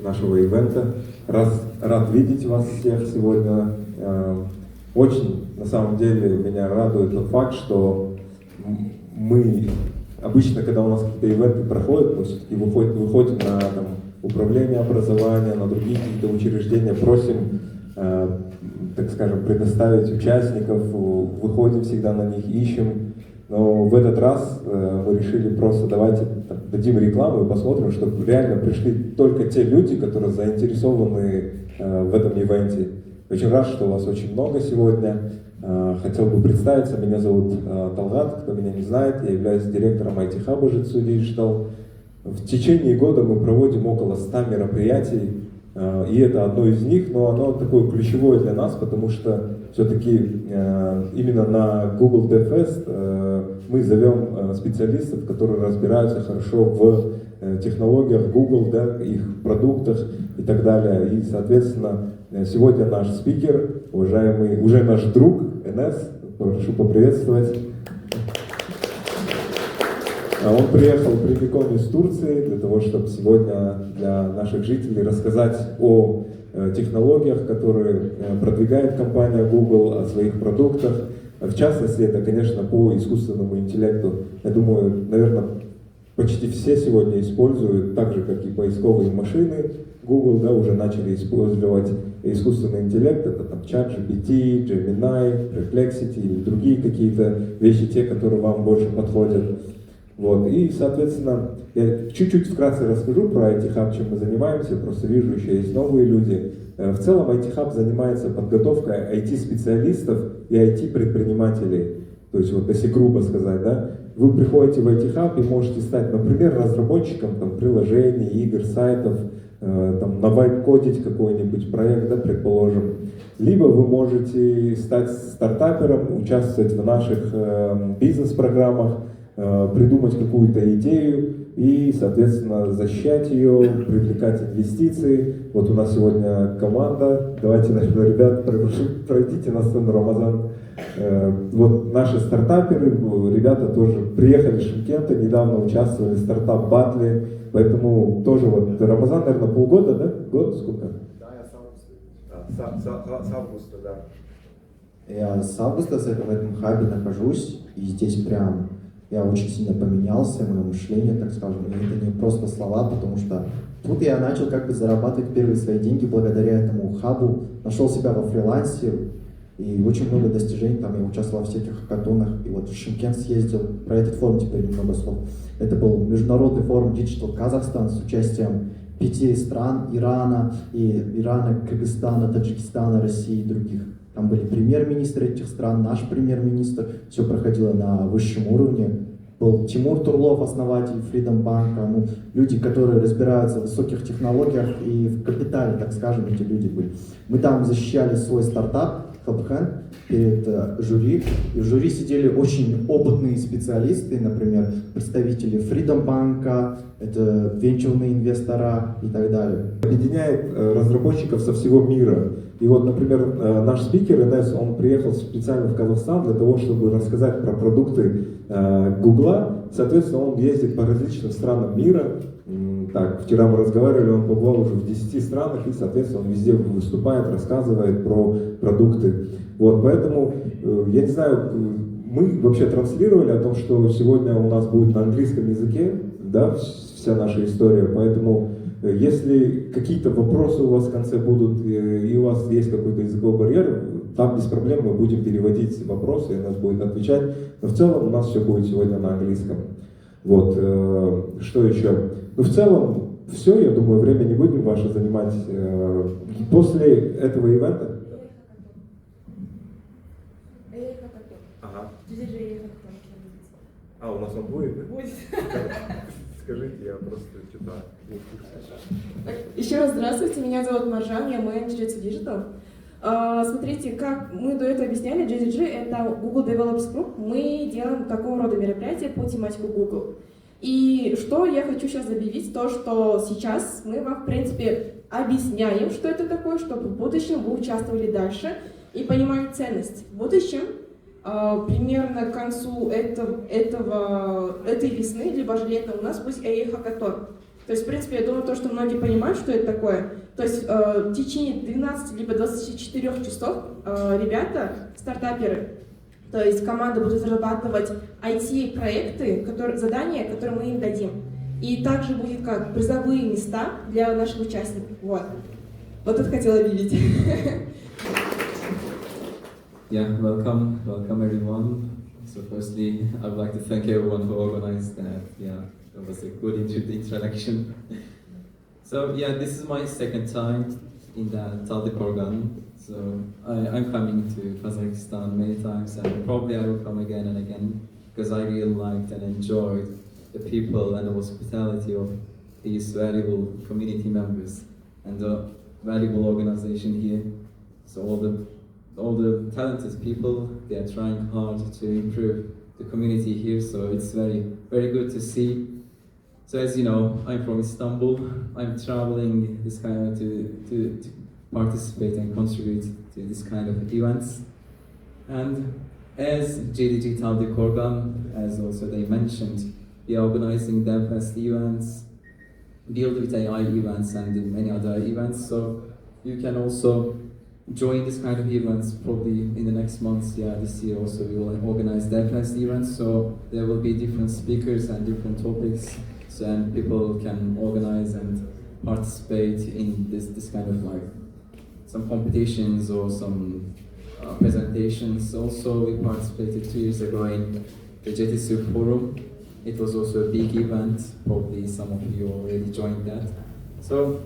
Нашего ивента. Рад видеть вас всех сегодня. Очень, на самом деле, меня радует тот факт, что мы обычно, когда у нас какие-то ивенты проходят, мы все-таки выходим на управление образования, на другие какие-то учреждения, просим, так скажем, предоставить участников, выходим всегда на них, ищем. Но в этот раз мы решили просто давайте дадим рекламу и посмотрим, чтобы реально пришли только те люди, которые заинтересованы в этом ивенте. Очень рад, что вас очень много сегодня. Хотел бы представиться, меня зовут Талгат, кто меня не знает, я являюсь директором IT-хаба Jitsu Digital. В течение года мы проводим около 100 мероприятий, и это одно из них, но оно такое ключевое для нас, потому что все-таки именно на Google DevFest мы зовем специалистов, которые разбираются хорошо в технологиях Google, да, их продуктах и так далее. И, соответственно, сегодня наш спикер, уважаемый, уже наш друг Энес, прошу поприветствовать. Он приехал прямиком из Турции для того, чтобы сегодня для наших жителей рассказать о технологиях, которые продвигает компания Google, о своих продуктах. В частности, это, конечно, по искусственному интеллекту. Я думаю, наверное, почти все сегодня используют, так же, как и поисковые машины Google, да, уже начали использовать искусственный интеллект. Это там ChatGPT, Gemini, Perplexity или другие какие-то вещи, те, которые вам больше подходят. Вот. И, соответственно, я чуть-чуть вкратце расскажу про IT-хаб, чем мы занимаемся, просто вижу, еще есть новые люди. В целом IT-хаб занимается подготовкой IT-специалистов и IT-предпринимателей. То есть, вот если грубо сказать, да, вы приходите в IT-хаб и можете стать, например, разработчиком приложений, игр, сайтов, на вайп-кодить какой-нибудь проект, да, предположим. Либо вы можете стать стартапером, участвовать в наших бизнес-программах, придумать какую-то идею и, соответственно, защищать ее, привлекать инвестиции. Вот у нас сегодня команда. Давайте, наверное, ребят, пройдите на сцену, Рамазан. Вот наши стартаперы, ребята тоже приехали из Шымкента, недавно участвовали в стартап-батле, поэтому тоже вот Рамазан, наверное, полгода, да? Год? Сколько? Да, я с августа, да. Я с августа в этом хабе нахожусь, и здесь прям я очень сильно поменялся, мое мышление, так скажем, и это не просто слова, потому что тут я начал как бы зарабатывать первые свои деньги благодаря этому хабу, нашел себя во фрилансе, и очень много достижений, там я участвовал во всяких хакатонах, и вот в Шымкент съездил, про этот форум теперь немного слов. Это был международный форум Digital Казахстан с участием 5 стран, Ирана, Кыргызстана, Таджикистана, России и других. Там были премьер-министры этих стран, наш премьер-министр, все проходило на высшем уровне. Был Тимур Турлов, основатель Freedom Bank, люди, которые разбираются в высоких технологиях и в капитале, так скажем, эти люди были. Мы там защищали свой стартап, HelpHand, перед жюри. И в жюри сидели очень опытные специалисты, например, представители Freedom Bank, это венчурные инвестора и так далее. Объединяет разработчиков со всего мира. И вот, например, наш спикер Энес, он приехал специально в Казахстан для того, чтобы рассказать про продукты Гугла. Соответственно, он ездит по различным странам мира. Так, вчера мы разговаривали, он побывал уже в 10 странах, и, соответственно, он везде выступает, рассказывает про продукты. Вот, поэтому, я не знаю, мы вообще транслировали о том, что сегодня у нас будет на английском языке, да, вся наша история, поэтому если какие-то вопросы у вас в конце будут, и у вас есть какой-то языковой барьер, там без проблем мы будем переводить вопросы, и нас будет отвечать. Но в целом у нас все будет сегодня на английском. Вот, что еще? Ну, в целом, все, я думаю, время не будем ваше занимать. После этого ивента... Ага. А, у нас он будет? Будет. Скажите, я просто что-то не в курсе. Еще раз здравствуйте, меня зовут Маржан, я менеджер Jitsu Digital. Смотрите, как мы до этого объясняли, JDG это Google Developers Group. Мы делаем такого рода мероприятия по тематику Google. И что я хочу сейчас объявить, то что сейчас мы вам, в принципе, объясняем, что это такое, чтобы в будущем вы участвовали дальше и понимали ценность. В будущем, примерно к концу этой весны, либо же лета, у нас будет AI Hackathon. То есть, в принципе, я думаю, то, что многие понимают, что это такое. То есть в течение 12 либо 24 часов ребята, стартаперы, то есть команда будет разрабатывать IT-проекты, задания, которые мы им дадим. И также будет как призовые места для наших участников. Вот это хотела видеть. Yeah, welcome everyone. So firstly, I would like to thank everyone who organized that. Yeah, it was a good introduction. So yeah, this is my second time in the Taldi program. So I'm coming to Kazakhstan many times, and probably I will come again and again because I really liked and enjoyed the people and the hospitality of these valuable community members and the valuable organization here. So all the talented people, they are trying hard to improve the community here, so it's very, very good to see. So as you know, I'm from Istanbul. I'm traveling this kind of to participate and contribute to this kind of events. And as JDG Taldi Korgan, as also they mentioned, we are organizing DevFest events, Build with AI events, and many other events. So you can also join this kind of events probably in the next months. Yeah, this year also we will organize DevFest events. So there will be different speakers and different topics, so and people can organize and participate in this kind of like some competitions or some presentations. Also, we participated 2 years ago in the JTC Forum. It was also a big event. Probably some of you already joined that. So.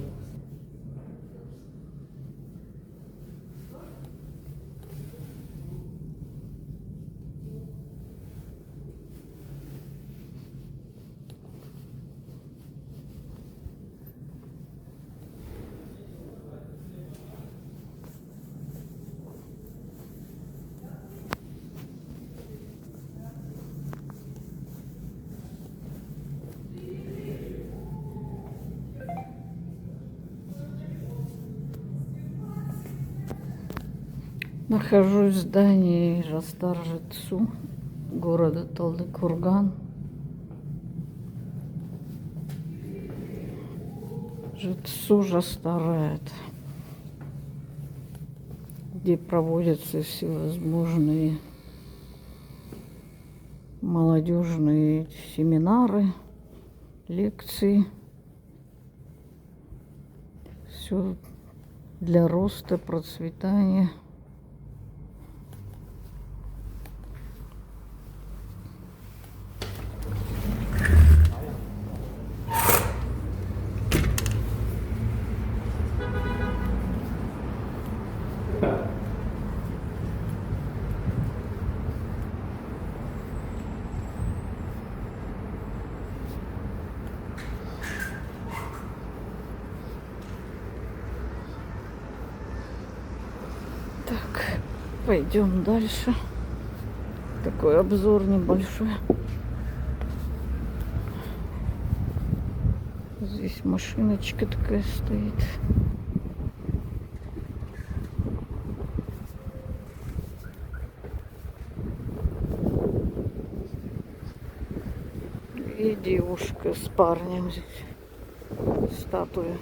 Нахожусь в здании Растар-Жетсу, города Талдыкурган. Жетсу Растарает, где проводятся всевозможные молодежные семинары, лекции. Все для роста, процветания. Так, пойдем дальше. Такой обзор небольшой. Здесь машиночка такая стоит. И девушка с парнем здесь. Статуя.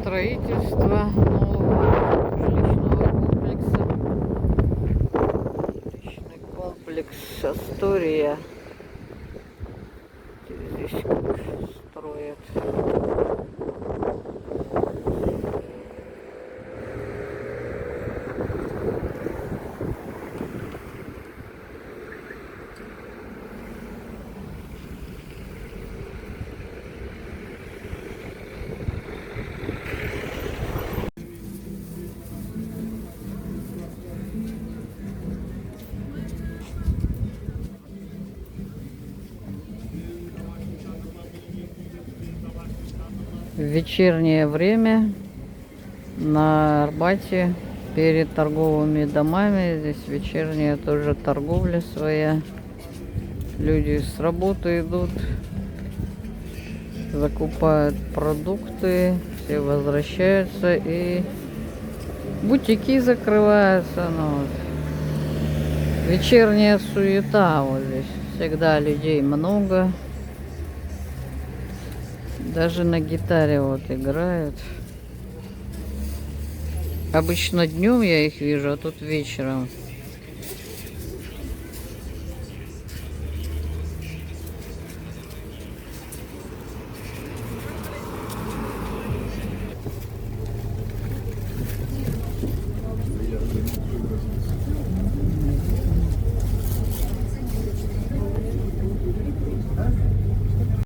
Строительство нового жилищного комплекса. Жилищный комплекс Астория. Здесь как строят. В вечернее время на Арбате перед торговыми домами. Здесь вечерняя тоже торговля своя. Люди с работы идут, закупают продукты, все возвращаются и бутики закрываются. Ну, вот. Вечерняя суета вот здесь. Всегда людей много. Даже на гитаре вот играют. Обычно днем я их вижу, а тут вечером.